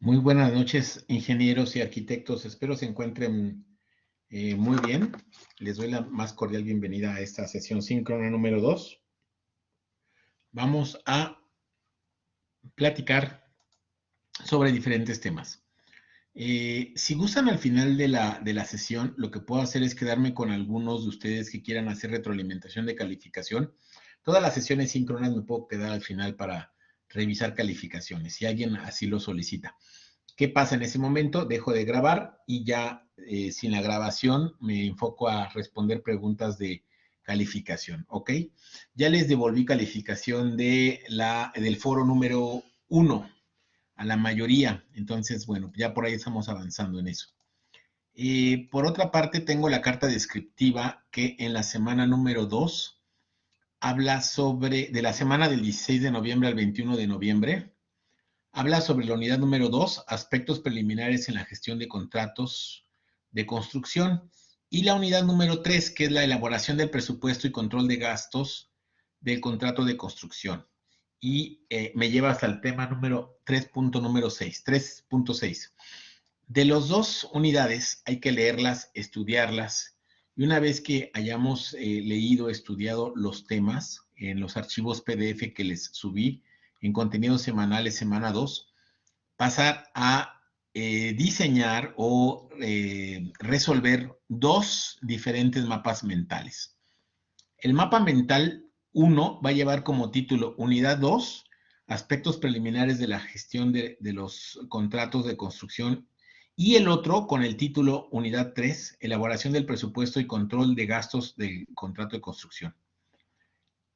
Muy buenas noches, ingenieros y arquitectos. Espero se encuentren muy bien. Les doy la más cordial bienvenida a esta sesión síncrona número 2. Vamos a platicar sobre diferentes temas. Si gustan al final de la sesión, lo que puedo hacer es quedarme con algunos de ustedes que quieran hacer retroalimentación de calificación. Todas las sesiones síncronas me puedo quedar al final para revisar calificaciones, si alguien así lo solicita. ¿Qué pasa en ese momento? Dejo de grabar y ya sin la grabación me enfoco a responder preguntas de calificación, ¿ok? Ya les devolví calificación del foro número 1 a la mayoría, entonces, bueno, ya por ahí estamos avanzando en eso. Por otra parte, tengo la carta descriptiva que en la semana número 2 habla de la semana del 16 de noviembre al 21 de noviembre. Habla sobre la unidad número 2, aspectos preliminares en la gestión de contratos de construcción, y la unidad número 3, que es la elaboración del presupuesto y control de gastos del contrato de construcción. Y me lleva hasta el tema número 3.6. De las dos unidades hay que leerlas, estudiarlas, y una vez que hayamos leído, estudiado los temas en los archivos PDF que les subí en contenidos semanales, semana 2, pasar a diseñar o resolver dos diferentes mapas mentales. El mapa mental 1 va a llevar como título Unidad 2, aspectos preliminares de la gestión de los contratos de construcción, y el otro con el título Unidad 3, elaboración del presupuesto y control de gastos del contrato de construcción.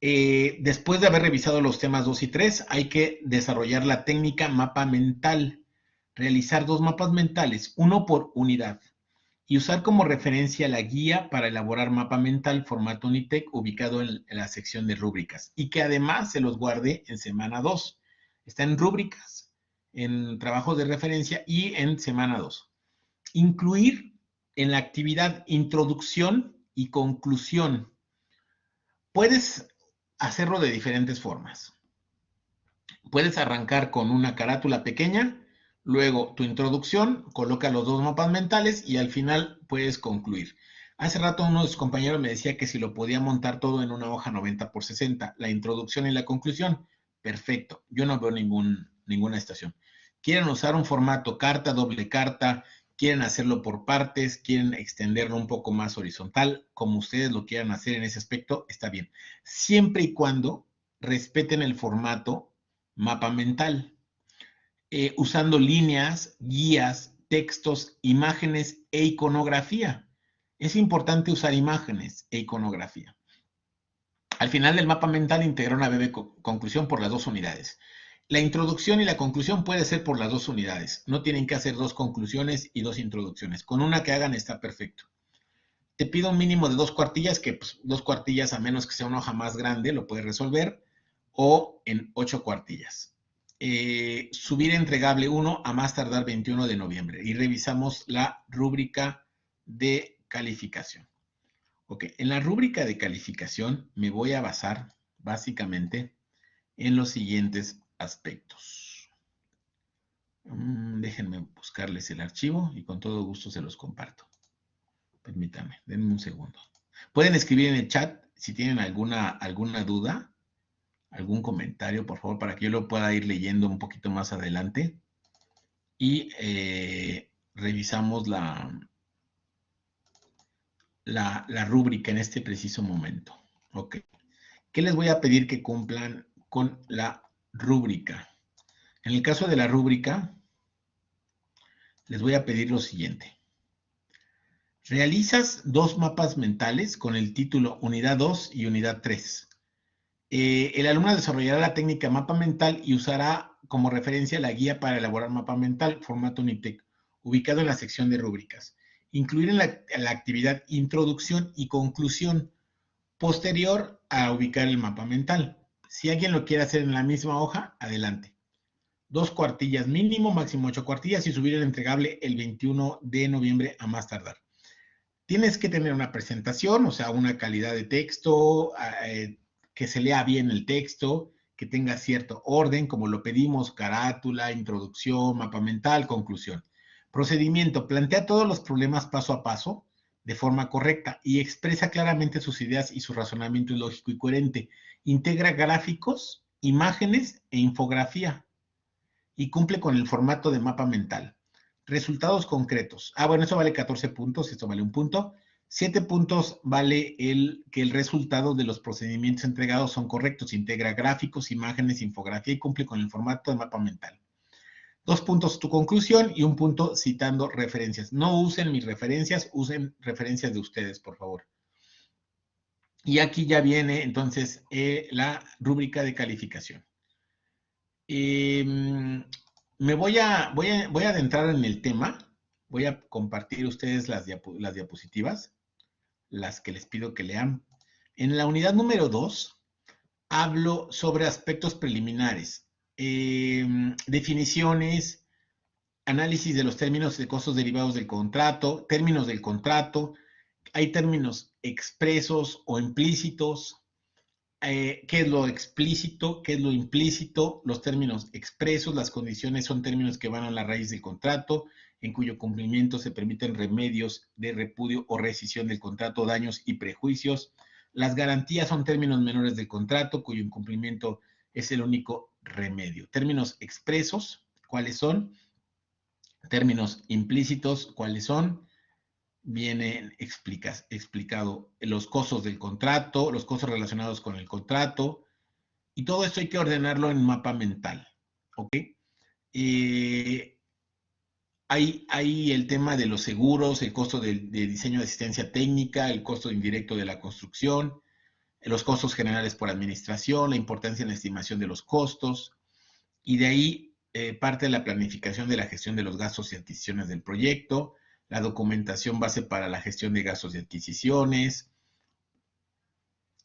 Después de haber revisado los temas 2 y 3, hay que desarrollar la técnica mapa mental, realizar dos mapas mentales, uno por unidad, y usar como referencia la guía para elaborar mapa mental formato Unitec ubicado en la sección de rúbricas, y que además se los guarde en semana 2. Está en rúbricas, en trabajos de referencia y en semana 2. Incluir en la actividad introducción y conclusión. Puedes hacerlo de diferentes formas. Puedes arrancar con una carátula pequeña, luego tu introducción, coloca los dos mapas mentales y al final puedes concluir. Hace rato uno de sus compañeros me decía que si lo podía montar todo en una hoja 90x60, la introducción y la conclusión. Perfecto, yo no veo ninguna estación. Quieren usar un formato carta, doble carta, quieren hacerlo por partes, quieren extenderlo un poco más horizontal, como ustedes lo quieran hacer en ese aspecto, está bien. Siempre y cuando respeten el formato mapa mental, usando líneas, guías, textos, imágenes e iconografía. Es importante usar imágenes e iconografía. Al final del mapa mental integra una breve conclusión por las dos unidades. La introducción y la conclusión puede ser por las dos unidades. No tienen que hacer dos conclusiones y dos introducciones. Con una que hagan está perfecto. Te pido un mínimo de 2 cuartillas, que pues, 2 cuartillas, a menos que sea una hoja más grande, lo puedes resolver, o en 8 cuartillas. Subir entregable 1 a más tardar 21 de noviembre y revisamos la rúbrica de calificación. Ok, en la rúbrica de calificación me voy a basar básicamente en los siguientes aspectos. Déjenme buscarles el archivo y con todo gusto se los comparto. Permítanme, denme un segundo. Pueden escribir en el chat si tienen alguna duda, algún comentario, por favor, para que yo lo pueda ir leyendo un poquito más adelante. Y revisamos la rúbrica en este preciso momento. Ok. ¿Qué les voy a pedir que cumplan con la rúbrica? En el caso de la rúbrica, les voy a pedir lo siguiente. Realizas dos mapas mentales con el título Unidad 2 y Unidad 3. El alumno desarrollará la técnica mapa mental y usará como referencia la guía para elaborar mapa mental, formato Unitec, ubicado en la sección de rúbricas. Incluir en la actividad introducción y conclusión, posterior a ubicar el mapa mental. Si alguien lo quiere hacer en la misma hoja, adelante. 2 cuartillas mínimo, máximo 8 cuartillas, y subir el entregable el 21 de noviembre a más tardar. Tienes que tener una presentación, o sea, una calidad de texto, que se lea bien el texto, que tenga cierto orden, como lo pedimos, carátula, introducción, mapa mental, conclusión. Procedimiento, plantea todos los problemas paso a paso de forma correcta y expresa claramente sus ideas y su razonamiento es lógico y coherente. Integra gráficos, imágenes e infografía y cumple con el formato de mapa mental. Resultados concretos. Bueno, eso vale 14 puntos, esto vale un punto. 7 puntos vale que el resultado de los procedimientos entregados son correctos. Integra gráficos, imágenes, infografía y cumple con el formato de mapa mental. 2 puntos tu conclusión y un punto citando referencias. No usen mis referencias, usen referencias de ustedes, por favor. Y aquí ya viene entonces la rúbrica de calificación. Me voy a adentrar en el tema. Voy a compartir ustedes las diapositivas, las que les pido que lean. En la unidad número 2, hablo sobre aspectos preliminares, definiciones, análisis de los términos de costos derivados del contrato, términos del contrato, hay términos expresos o implícitos, qué es lo explícito, qué es lo implícito, los términos expresos, las condiciones son términos que van a la raíz del contrato, en cuyo cumplimiento se permiten remedios de repudio o rescisión del contrato, daños y prejuicios. Las garantías son términos menores del contrato, cuyo incumplimiento es el único remedio. Términos expresos, ¿cuáles son? Términos implícitos, ¿cuáles son? Vienen explicado los costos del contrato, los costos relacionados con el contrato, y todo esto hay que ordenarlo en mapa mental, ¿ok? Hay el tema de los seguros, el costo de diseño de asistencia técnica, el costo indirecto de la construcción, los costos generales por administración, la importancia en la estimación de los costos, y de ahí parte de la planificación de la gestión de los gastos y adquisiciones del proyecto, la documentación base para la gestión de gastos y adquisiciones,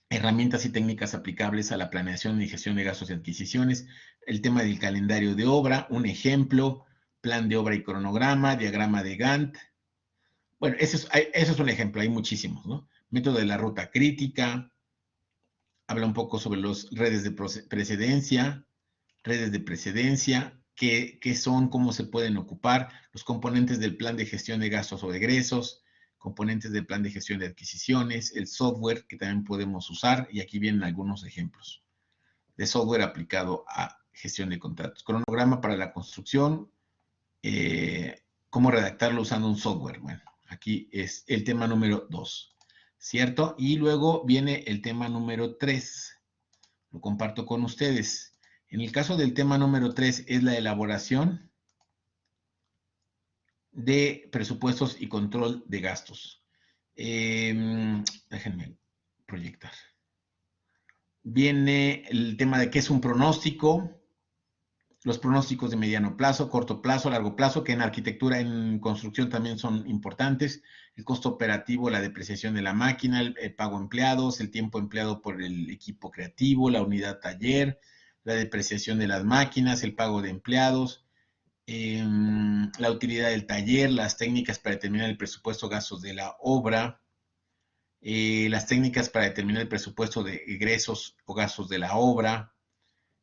herramientas y técnicas aplicables a la planeación y gestión de gastos y adquisiciones, el tema del calendario de obra, un ejemplo, plan de obra y cronograma, diagrama de Gantt. Bueno, eso es un ejemplo, hay muchísimos, ¿no? Método de la ruta crítica, habla un poco sobre las redes de precedencia, qué son, cómo se pueden ocupar, los componentes del plan de gestión de gastos o de egresos, componentes del plan de gestión de adquisiciones, el software que también podemos usar, y aquí vienen algunos ejemplos de software aplicado a gestión de contratos. Cronograma para la construcción, cómo redactarlo usando un software. Bueno, aquí es el tema número 2, ¿cierto? Y luego viene el tema número 3, lo comparto con ustedes. En el caso del tema número 3 es la elaboración de presupuestos y control de gastos. Déjenme proyectar. Viene el tema de qué es un pronóstico, los pronósticos de mediano plazo, corto plazo, largo plazo, que en arquitectura, en construcción también son importantes, el costo operativo, la depreciación de la máquina, el pago a empleados, el tiempo empleado por el equipo creativo, la unidad taller, la depreciación de las máquinas, el pago de empleados, la utilidad del taller, las técnicas para determinar el presupuesto gastos de la obra, las técnicas para determinar el presupuesto de egresos o gastos de la obra,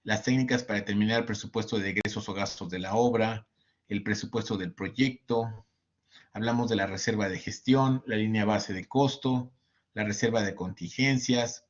las técnicas para determinar el presupuesto de egresos o gastos de la obra, el presupuesto del proyecto, hablamos de la reserva de gestión, la línea base de costo, la reserva de contingencias,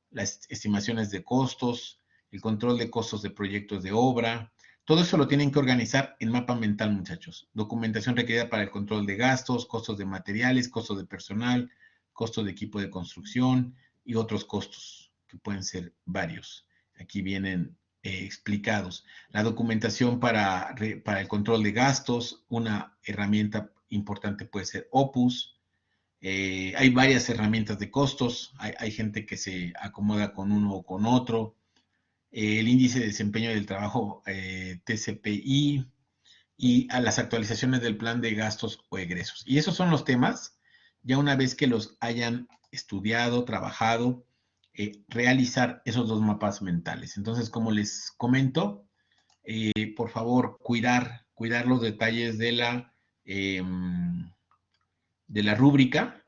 las estimaciones de costos, el control de costos de proyectos de obra. Todo eso lo tienen que organizar en mapa mental, muchachos. Documentación requerida para el control de gastos, costos de materiales, costos de personal, costos de equipo de construcción y otros costos, que pueden ser varios. Aquí vienen explicados. La documentación para el control de gastos, una herramienta importante puede ser Opus. Hay varias herramientas de costos, hay gente que se acomoda con uno o con otro. El índice de desempeño del trabajo, TCPI, y a las actualizaciones del plan de gastos o egresos. Y esos son los temas, ya una vez que los hayan estudiado, trabajado, realizar esos dos mapas mentales. Entonces, como les comento, por favor, cuidar los detalles de la rúbrica,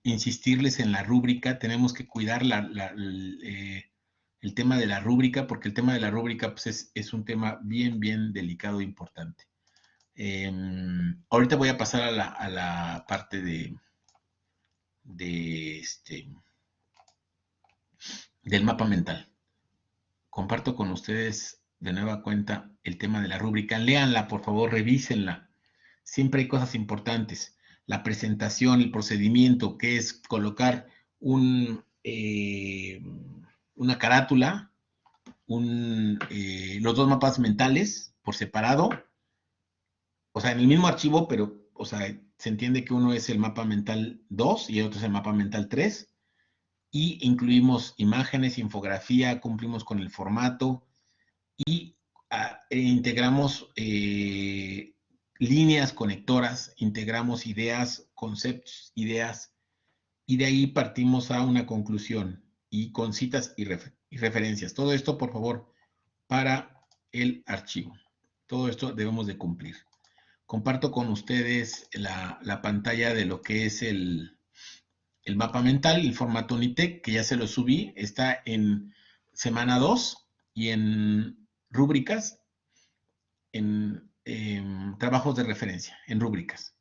insistirles en la rúbrica, tenemos que cuidar el tema de la rúbrica, porque el tema de la rúbrica pues, es un tema bien, bien delicado e importante. Ahorita voy a pasar a la parte de del mapa mental. Comparto con ustedes de nueva cuenta el tema de la rúbrica. Léanla, por favor, revísenla. Siempre hay cosas importantes. La presentación, el procedimiento, que es colocar una carátula, los dos mapas mentales por separado, o sea, en el mismo archivo, pero, o sea, se entiende que uno es el mapa mental 2 y el otro es el mapa mental 3, y incluimos imágenes, infografía, cumplimos con el formato y integramos líneas conectoras, integramos ideas, conceptos, ideas, y de ahí partimos a una conclusión y con citas y referencias. Todo esto, por favor, para el archivo. Todo esto debemos de cumplir. Comparto con ustedes la pantalla de lo que es el mapa mental, el formato Unitec, que ya se lo subí, está en semana 2 y en rúbricas, en trabajos de referencia, en rúbricas.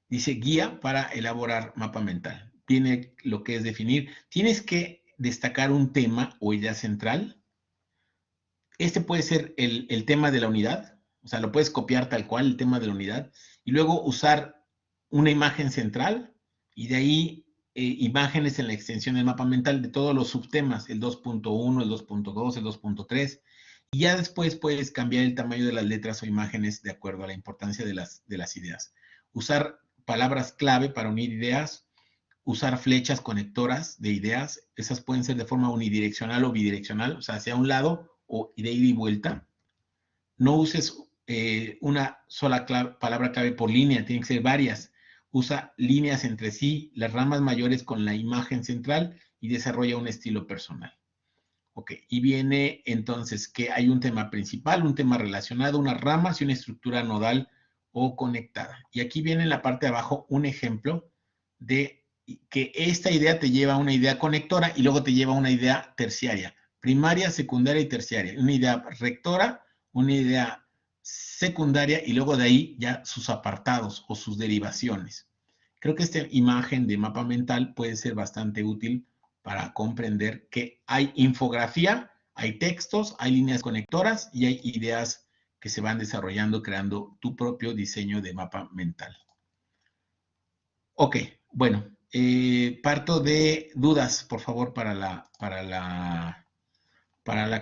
Dice guía para elaborar mapa mental. Tiene lo que es definir. Tienes que destacar un tema o idea central. Este puede ser el tema de la unidad, o sea, lo puedes copiar tal cual, el tema de la unidad, y luego usar una imagen central y de ahí imágenes en la extensión del mapa mental de todos los subtemas, el 2.1, el 2.2, el 2.3, y ya después puedes cambiar el tamaño de las letras o imágenes de acuerdo a la importancia de las ideas. Usar palabras clave para unir ideas, usar flechas conectoras de ideas, esas pueden ser de forma unidireccional o bidireccional, o sea, hacia un lado o de ida y vuelta. No uses una sola palabra clave por línea, tienen que ser varias. Usa líneas entre sí, las ramas mayores con la imagen central y desarrolla un estilo personal. Ok, y viene entonces que hay un tema principal, un tema relacionado, unas ramas y una estructura nodal o conectada. Y aquí viene en la parte de abajo un ejemplo de que esta idea te lleva a una idea conectora y luego te lleva a una idea terciaria, primaria, secundaria y terciaria. Una idea rectora, una idea secundaria y luego de ahí ya sus apartados o sus derivaciones. Creo que esta imagen de mapa mental puede ser bastante útil para comprender que hay infografía, hay textos, hay líneas conectoras y hay ideas que se van desarrollando creando tu propio diseño de mapa mental. Ok, bueno, parto de dudas, por favor, para la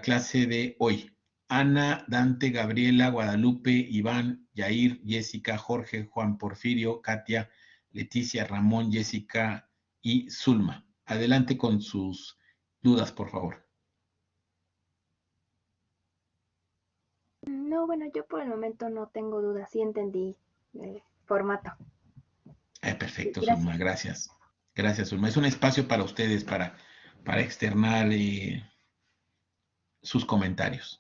clase de hoy. Ana, Dante, Gabriela, Guadalupe, Iván, Yair, Jessica, Jorge, Juan Porfirio, Katia, Leticia, Ramón, Jessica y Zulma. Adelante con sus dudas, por favor. No, bueno, yo por el momento no tengo dudas, sí entendí el formato. Perfecto, Gracias. Zulma, gracias. Gracias, Zulma. Es un espacio para ustedes, para externar sus comentarios.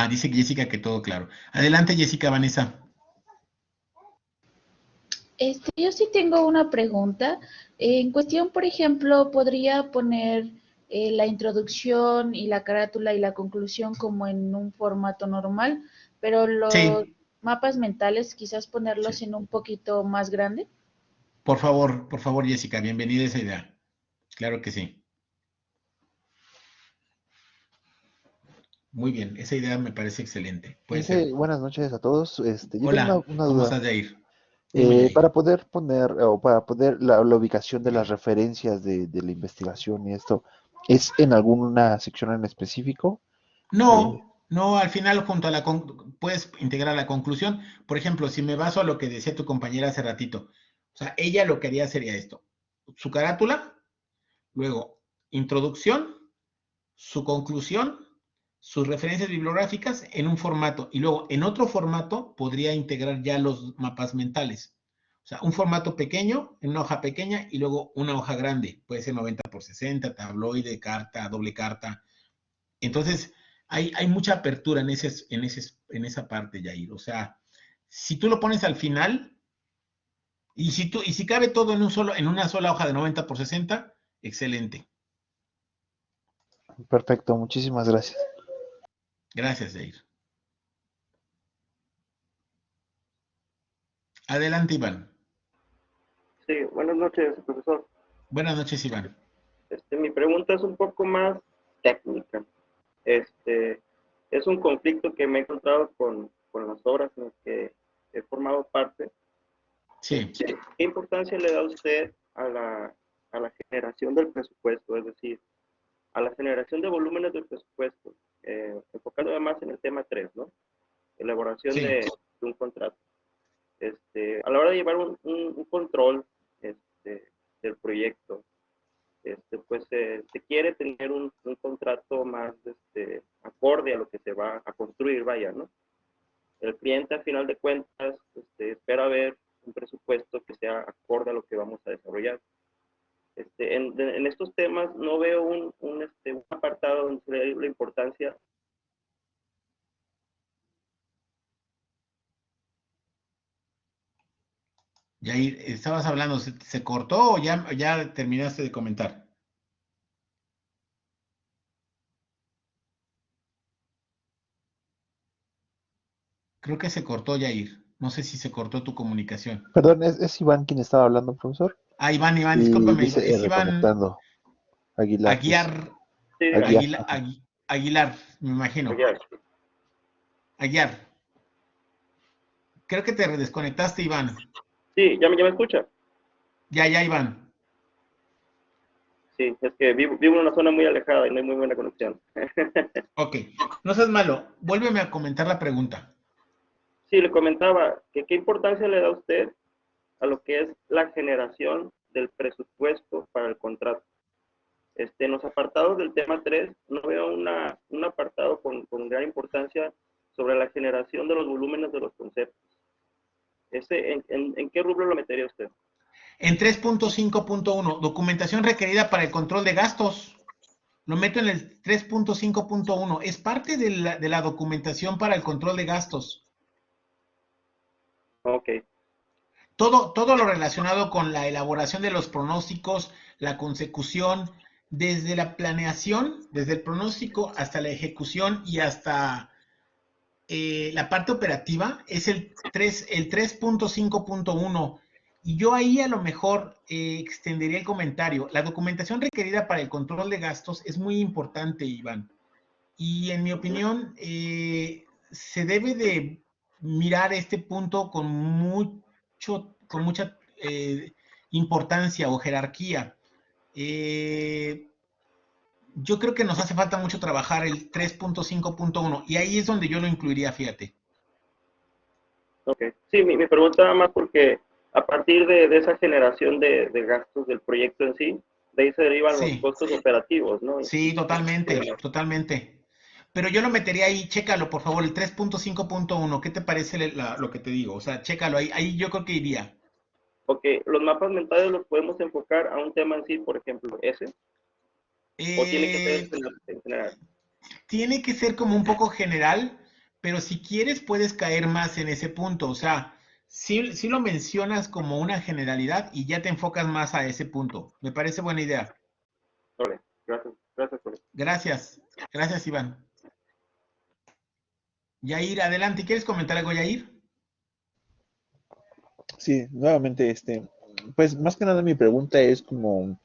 Dice Jessica que todo claro. Adelante, Jessica, Vanessa. Yo sí tengo una pregunta. En cuestión, por ejemplo, podría poner la introducción y la carátula y la conclusión como en un formato normal, pero los Sí, mapas mentales quizás ponerlos sí. en un poquito más grande. Por favor, Jessica, bienvenida a esa idea. Claro que sí. Muy bien, esa idea me parece excelente. Puede ser. Buenas noches a todos. Yo tengo Hola, una ¿cómo duda. estás, Jair? Dime, Jair. Para poder poner, o para poder la ubicación de las referencias de la investigación y esto, ¿es en alguna sección en específico? Eh, No, al final junto a puedes integrar la conclusión. Por ejemplo, si me baso a lo que decía tu compañera hace ratito, o sea, ella lo que haría sería esto: su carátula, luego introducción, su conclusión, sus referencias bibliográficas en un formato y luego en otro formato podría integrar ya los mapas mentales. O sea, un formato pequeño, en una hoja pequeña y luego una hoja grande. Puede ser 90 por 60, tabloide, carta, doble carta. Entonces, hay mucha apertura en esa parte, Jair. O sea, si tú lo pones al final, Y si cabe todo en una sola hoja de 90 por 60, excelente. Perfecto, muchísimas gracias. Gracias, Jair. Adelante, Iván. Sí, buenas noches, profesor. Buenas noches, Iván. Mi pregunta es un poco más técnica. Es un conflicto que me he encontrado con las obras en las que he formado parte. Sí. ¿Qué importancia le da usted a la generación del presupuesto? Es decir, a la generación de volúmenes del presupuesto, enfocando además en el tema 3, ¿no? Elaboración Sí. de un contrato. A la hora de llevar un control del proyecto, pues se quiere tener un contrato más acorde a lo que se va a construir, vaya, ¿no? El cliente, a final de cuentas, espera ver un presupuesto que sea acorde a lo que vamos a desarrollar. En estos temas no veo un apartado donde se le dé la importancia. Jair, estabas hablando, ¿se cortó o ya terminaste de comentar? Creo que se cortó, Jair. No sé si se cortó tu comunicación. Perdón, es Iván quien estaba hablando, profesor. Ah, Iván, Y discúlpame, dice es Iván reconectando. Aguilar, dice. Aguiar, Sí, Aguiar. Aguilar, me imagino. ya, Aguiar. Creo que te desconectaste, Iván. sí, ya me escucha. Ya, Iván. Sí, es que vivo en una zona muy alejada y no hay muy buena conexión. Ok, no seas malo. Vuélveme a comentar la pregunta. Sí, le comentaba que qué importancia le da usted a lo que es la generación del presupuesto para el contrato. En los apartados del tema 3 no veo un apartado con gran importancia sobre la generación de los volúmenes de los conceptos. ¿En qué rubro lo metería usted? En 3.5.1, documentación requerida para el control de gastos. Lo meto en el 3.5.1. Es parte de la documentación para el control de gastos. Ok, Todo lo relacionado con la elaboración de los pronósticos, la consecución, desde la planeación, desde el pronóstico hasta la ejecución y hasta la parte operativa, es el 3.5.1. Y yo ahí a lo mejor extendería el comentario. La documentación requerida para el control de gastos es muy importante, Iván. Y en mi opinión, se debe de mirar este punto con mucha importancia o jerarquía. Yo creo que nos hace falta mucho trabajar el 3.5.1 y ahí es donde yo lo incluiría, fíjate. ok. Sí, mi pregunta va más porque a partir de esa generación de gastos del proyecto en sí, de ahí se derivan los Sí, costos operativos, ¿no? sí, totalmente, totalmente. Pero yo lo metería ahí, chécalo por favor, el 3.5.1, ¿qué te parece lo que te digo? O sea, chécalo ahí yo creo que iría. Ok, los mapas mentales los podemos enfocar a un tema en sí, por ejemplo, ese, o tiene que ser Eh, en general. Tiene que ser como un poco general, pero si quieres puedes caer más en ese punto. O sea, sí lo mencionas como una generalidad y ya te enfocas más a ese punto. Me parece buena idea. Vale, gracias por eso. Gracias, Iván. Yair, adelante. ¿Quieres comentar algo, Yair? Sí, nuevamente, pues más que nada mi pregunta es como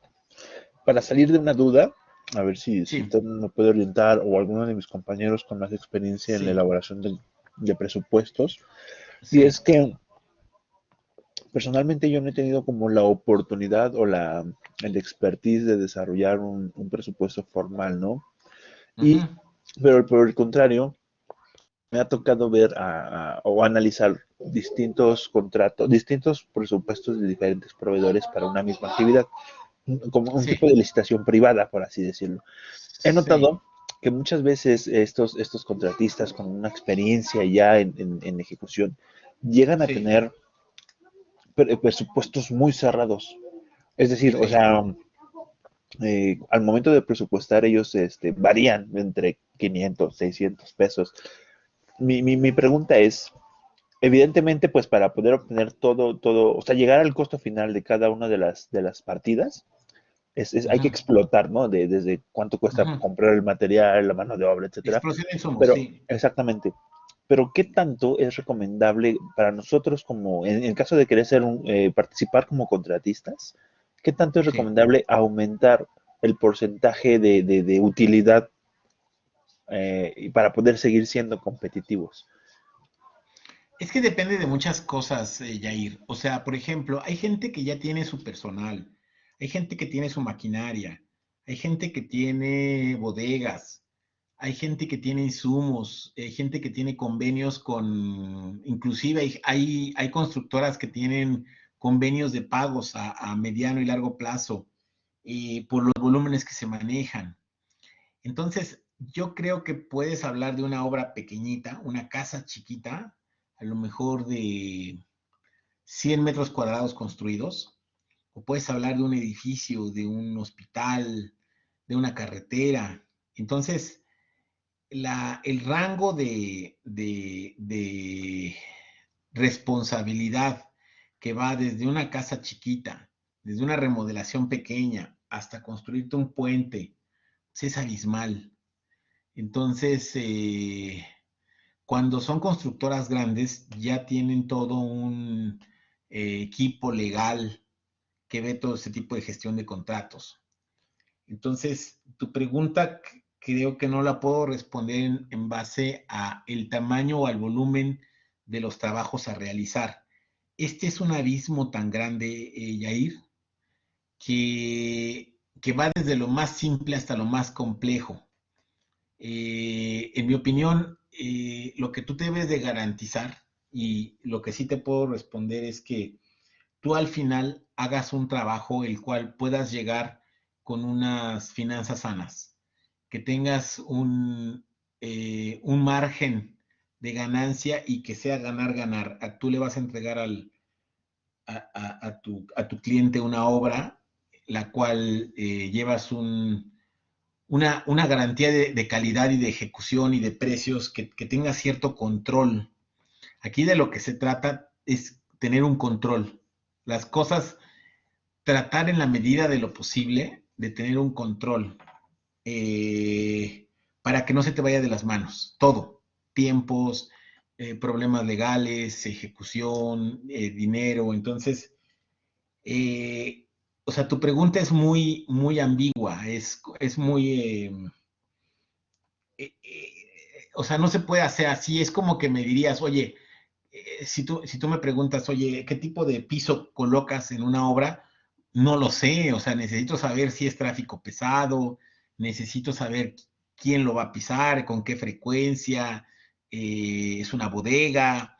para salir de una duda, a ver si Sí, usted me puede orientar o alguno de mis compañeros con más experiencia en la sí, elaboración de presupuestos. Y sí, es que personalmente yo no he tenido como la oportunidad o el expertise de desarrollar un presupuesto formal, ¿no? ujú, Pero por el contrario, me ha tocado ver o analizar distintos contratos, distintos presupuestos de diferentes proveedores para una misma actividad, como un tipo sí, de licitación privada, por así decirlo. He sí, notado que muchas veces estos contratistas con una experiencia ya en ejecución llegan a sí, tener presupuestos muy cerrados. Es decir, o sí, sea, al momento de presupuestar ellos varían entre 500, 600 pesos. Mi pregunta es, evidentemente, pues para poder obtener todo, o sea, llegar al costo final de cada una de las partidas, hay que Ujú, explotar, ¿no? Desde cuánto cuesta ujú. comprar el material, la mano de obra, etcétera. Explosión de insumos, Pero, sí. exactamente. Pero, ¿qué tanto es recomendable para nosotros como, en caso de querer participar como contratistas, qué tanto es Sí. recomendable aumentar el porcentaje de utilidad y para poder seguir siendo competitivos? Es que depende de muchas cosas, Yair. O sea, por ejemplo, hay gente que ya tiene su personal, hay gente que tiene su maquinaria, hay gente que tiene bodegas, hay gente que tiene insumos, hay gente que tiene convenios con, inclusive hay constructoras que tienen convenios de pagos a mediano y largo plazo por los volúmenes que se manejan. Entonces, yo creo que puedes hablar de una obra pequeñita, una casa chiquita, a lo mejor de 100 metros cuadrados construidos, o puedes hablar de un edificio, de un hospital, de una carretera. Entonces, el rango de responsabilidad que va desde una casa chiquita, desde una remodelación pequeña, hasta construirte un puente, pues es abismal. Entonces, cuando son constructoras grandes, ya tienen todo un equipo legal que ve todo ese tipo de gestión de contratos. Entonces, tu pregunta creo que no la puedo responder en base a el tamaño o al volumen de los trabajos a realizar. Este es un abismo tan grande, Yair, que va desde lo más simple hasta lo más complejo. En mi opinión, lo que tú debes de garantizar y lo que sí te puedo responder es que tú al final hagas un trabajo el cual puedas llegar con unas finanzas sanas, que tengas un margen de ganancia y que sea ganar, ganar. Tú le vas a entregar a tu cliente una obra, la cual llevas una garantía de calidad y de ejecución y de precios que tenga cierto control. Aquí de lo que se trata es tener un control. Las cosas, tratar en la medida de lo posible de tener un control para que no se te vaya de las manos. Todo. Tiempos, problemas legales, ejecución, dinero. Entonces, eh, o sea, tu pregunta es muy, muy ambigua, es muy, o sea, no se puede hacer así, es como que me dirías, oye, si tú me preguntas, oye, ¿qué tipo de piso colocas en una obra? No lo sé, o sea, necesito saber si es tráfico pesado, necesito saber quién lo va a pisar, con qué frecuencia, es una bodega,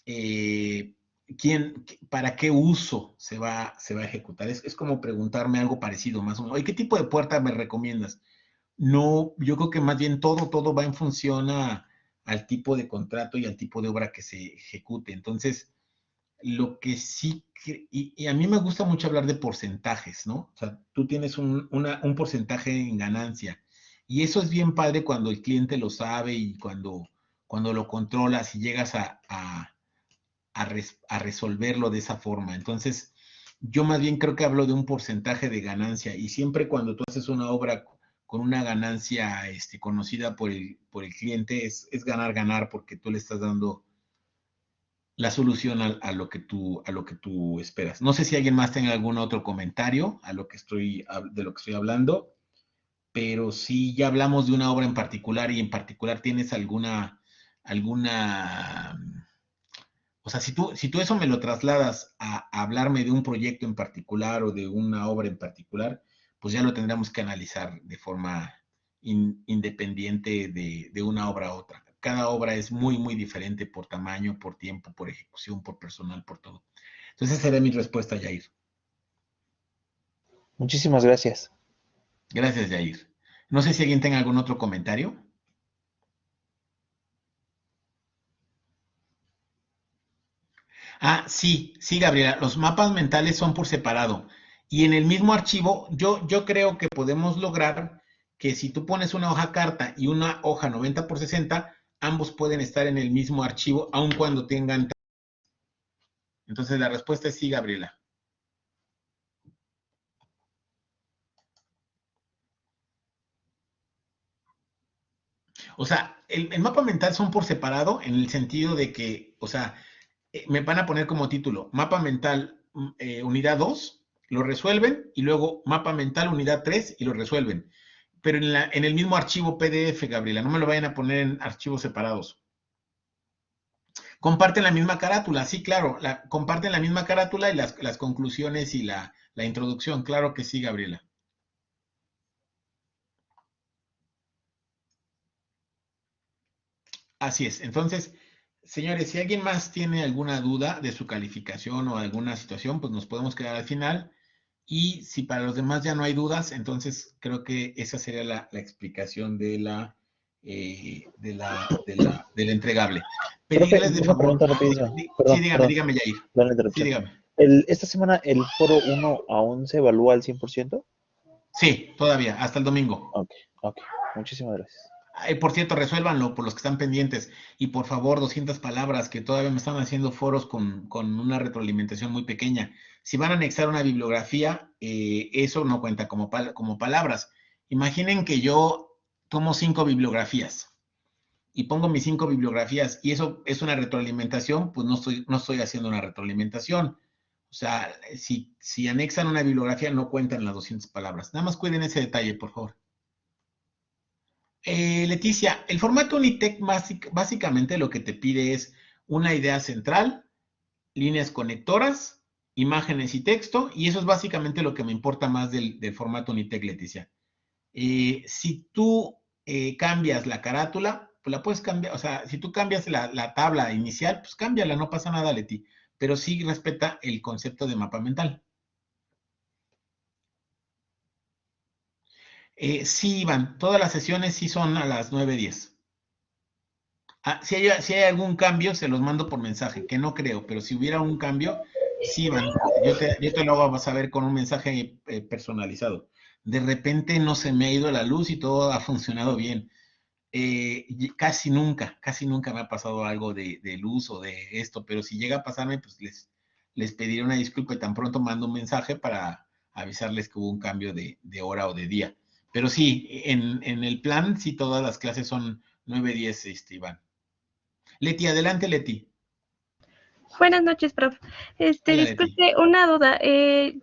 eh, para qué uso se va a ejecutar. Es como preguntarme algo parecido, más o menos. Oye, ¿qué tipo de puerta me recomiendas? No, yo creo que más bien todo va en función al tipo de contrato y al tipo de obra que se ejecute. Entonces, lo que sí, y a mí me gusta mucho hablar de porcentajes, ¿no? O sea, tú tienes un porcentaje en ganancia. Y eso es bien padre cuando el cliente lo sabe y cuando lo controlas y llegas a resolverlo de esa forma. Entonces, yo más bien creo que hablo de un porcentaje de ganancia y siempre cuando tú haces una obra con una ganancia conocida por el cliente es ganar, ganar porque tú le estás dando la solución a lo que tú esperas. No sé si alguien más tenga algún otro comentario de lo que estoy hablando, pero si ya hablamos de una obra en particular y en particular tienes alguna, o sea, si tú eso me lo trasladas a hablarme de un proyecto en particular o de una obra en particular, pues ya lo tendremos que analizar de forma independiente de una obra a otra. Cada obra es muy, muy diferente por tamaño, por tiempo, por ejecución, por personal, por todo. Entonces, esa será mi respuesta, Jair. Muchísimas gracias. Gracias, Jair. No sé si alguien tenga algún otro comentario. Ah, sí, sí, Gabriela, los mapas mentales son por separado. Y en el mismo archivo, yo creo que podemos lograr que si tú pones una hoja carta y una hoja 90 por 60, ambos pueden estar en el mismo archivo, aun cuando tengan Entonces la respuesta es sí, Gabriela. O sea, el mapa mental son por separado en el sentido de que, o sea, me van a poner como título, mapa mental unidad 2, lo resuelven, y luego mapa mental unidad 3 y lo resuelven. Pero en el mismo archivo PDF, Gabriela, no me lo vayan a poner en archivos separados. Comparten la misma carátula, sí, claro, comparten la misma carátula y las conclusiones y la introducción, claro que sí, Gabriela. Así es. Entonces, señores, si alguien más tiene alguna duda de su calificación o alguna situación, pues nos podemos quedar al final. Y si para los demás ya no hay dudas, entonces creo que esa sería la explicación del entregable. Profe, Pedirles de una favor. pregunta rapidísima. Sí, Perdón, dígame, Yair. perdón la Sí, interrupción. dígame. ¿Esta semana el foro 1 aún se evalúa al 100%? Sí, todavía, hasta el domingo. Ok, ok. Muchísimas gracias. Por cierto, resuélvanlo por los que están pendientes. Y por favor, 200 palabras, que todavía me están haciendo foros con una retroalimentación muy pequeña. Si van a anexar una bibliografía, eso no cuenta como palabras. Imaginen que yo tomo 5 bibliografías y pongo mis 5 bibliografías y eso es una retroalimentación, pues no estoy haciendo una retroalimentación. O sea, si anexan una bibliografía, no cuentan las 200 palabras. Nada más cuiden ese detalle, por favor. Leticia, el formato Unitec básicamente lo que te pide es una idea central, líneas conectoras, imágenes y texto, y eso es básicamente lo que me importa más del formato Unitec, Leticia. Si tú cambias la carátula, pues la puedes cambiar, o sea, si tú cambias la tabla inicial, pues cámbiala, no pasa nada, Leti, pero sí respeta el concepto de mapa mental. Sí, Iván, todas las sesiones sí son a las 9:10. Si hay algún cambio, se los mando por mensaje, que no creo, pero si hubiera un cambio, sí, Iván, yo te lo hago saber con un mensaje personalizado. De repente no se me ha ido la luz y todo ha funcionado bien. Casi nunca me ha pasado algo de luz o de esto, pero si llega a pasarme, pues les pediré una disculpa y tan pronto mando un mensaje para avisarles que hubo un cambio de hora o de día. Pero sí, en el plan, sí, todas las clases son 9:10, Iván. Leti, adelante, Leti. Buenas noches, prof. Hola, Leti. Disculpe, una duda.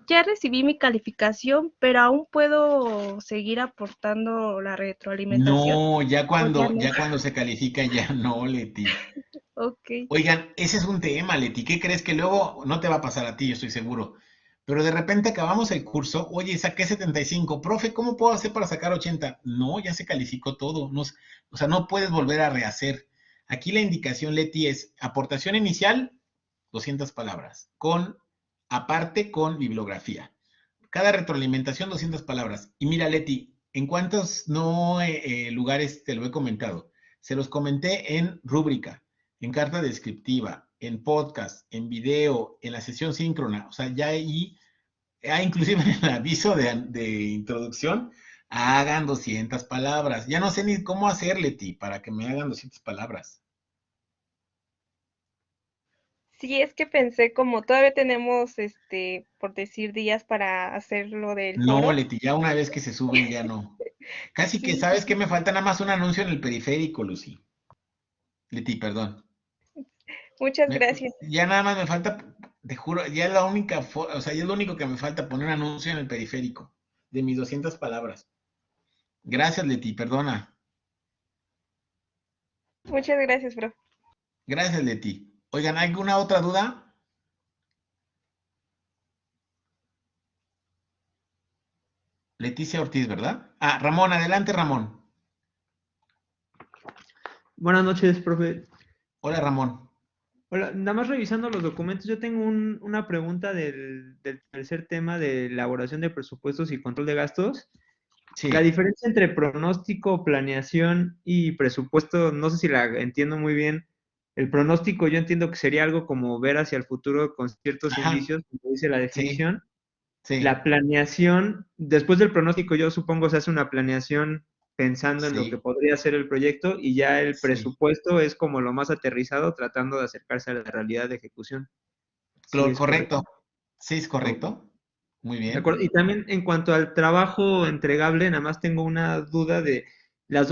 Ya recibí mi calificación, pero aún puedo seguir aportando la retroalimentación. No, ya ¿O ya cuando se califica, ya no, Leti. Ok. Oigan, ese es un tema, Leti. ¿Qué crees que luego no te va a pasar a ti? Yo estoy seguro. Pero de repente acabamos el curso, oye, saqué 75, profe, ¿cómo puedo hacer para sacar 80? No, ya se calificó todo. No, o sea, no puedes volver a rehacer. Aquí la indicación, Leti, es aportación inicial, 200 palabras, aparte con bibliografía. Cada retroalimentación, 200 palabras. Y mira, Leti, ¿en cuántos lugares te lo he comentado? Se los comenté en rúbrica, en carta descriptiva, en podcast, en video, en la sesión síncrona. O sea, ya ahí, inclusive en el aviso de introducción, hagan 200 palabras. Ya no sé ni cómo hacer, Leti, para que me hagan 200 palabras. Sí, es que pensé como todavía tenemos, por decir, días para hacer lo del No, foro. Leti, ya una vez que se suben, ya no. Casi que, Sí, ¿sabes qué? Me falta nada más un anuncio en el periférico, Lucy. Leti, perdón. muchas gracias. Ya nada más me falta, te juro, ya es la única, o sea, ya es lo único que me falta, poner un anuncio en el periférico de mis 200 palabras. Gracias, Leti, perdona. Muchas gracias, prof. Gracias, Leti. Oigan, ¿alguna otra duda? Leticia Ortiz, ¿verdad? Ah, Ramón, adelante, Ramón. Buenas noches, profe. Hola, Ramón. Hola, nada más revisando los documentos, yo tengo una pregunta del tercer tema de elaboración de presupuestos y control de gastos. La Sí. diferencia entre pronóstico, planeación y presupuesto, no sé si la entiendo muy bien. El pronóstico yo entiendo que sería algo como ver hacia el futuro con ciertos Ajá. indicios, como dice la Sí, definición. La sí, planeación, después del pronóstico, yo supongo se hace una planeación pensando en lo que sí, podría ser el proyecto y ya el sí. presupuesto es como lo más aterrizado tratando de acercarse a la realidad de ejecución. Sí, es Correcto. correcto. Sí, es correcto. Muy De bien. acuerdo. Y también en cuanto al trabajo entregable, nada más tengo una duda de las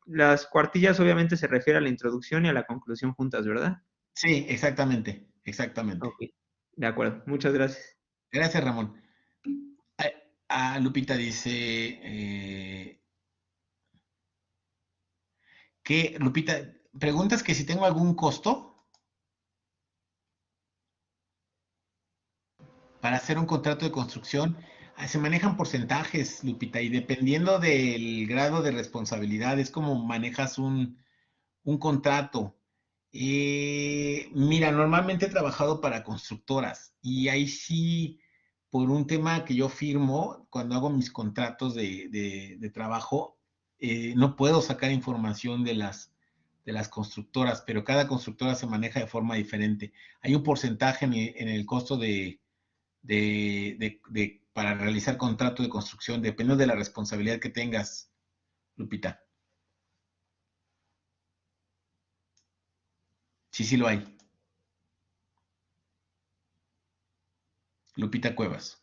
las cuartillas obviamente se refiere a la introducción y a la conclusión juntas, ¿verdad? Sí, exactamente. Exactamente. Ok, de acuerdo. Muchas gracias. Gracias, Ramón. Lupita dice que, Lupita, preguntas que si tengo algún costo para hacer un contrato de construcción. Se manejan porcentajes, Lupita, y dependiendo del grado de responsabilidad, es como manejas un contrato. Mira, normalmente he trabajado para constructoras y ahí sí, por un tema que yo firmo, cuando hago mis contratos de trabajo, no puedo sacar información de las constructoras, pero cada constructora se maneja de forma diferente. Hay un porcentaje en el costo para realizar contrato de construcción, dependiendo de la responsabilidad que tengas, Lupita. Sí, sí lo hay. Lupita Cuevas.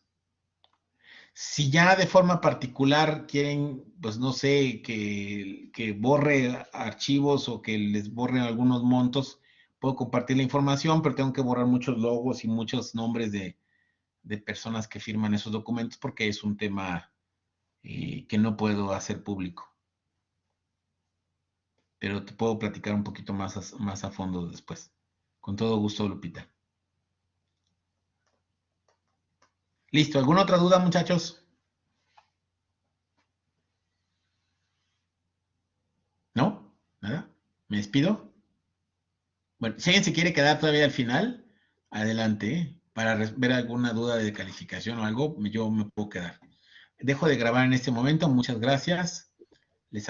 Si ya de forma particular quieren, pues no sé, que borre archivos o que les borren algunos montos, puedo compartir la información, pero tengo que borrar muchos logos y muchos nombres de personas que firman esos documentos porque es un tema que no puedo hacer público. Pero te puedo platicar un poquito más a fondo después. Con todo gusto, Lupita. Listo, ¿alguna otra duda, muchachos? ¿No? ¿Nada? ¿Me despido? Bueno, si alguien se quiere quedar todavía al final, adelante, ¿eh? Para ver alguna duda de calificación o algo, yo me puedo quedar. Dejo de grabar en este momento, muchas gracias. Les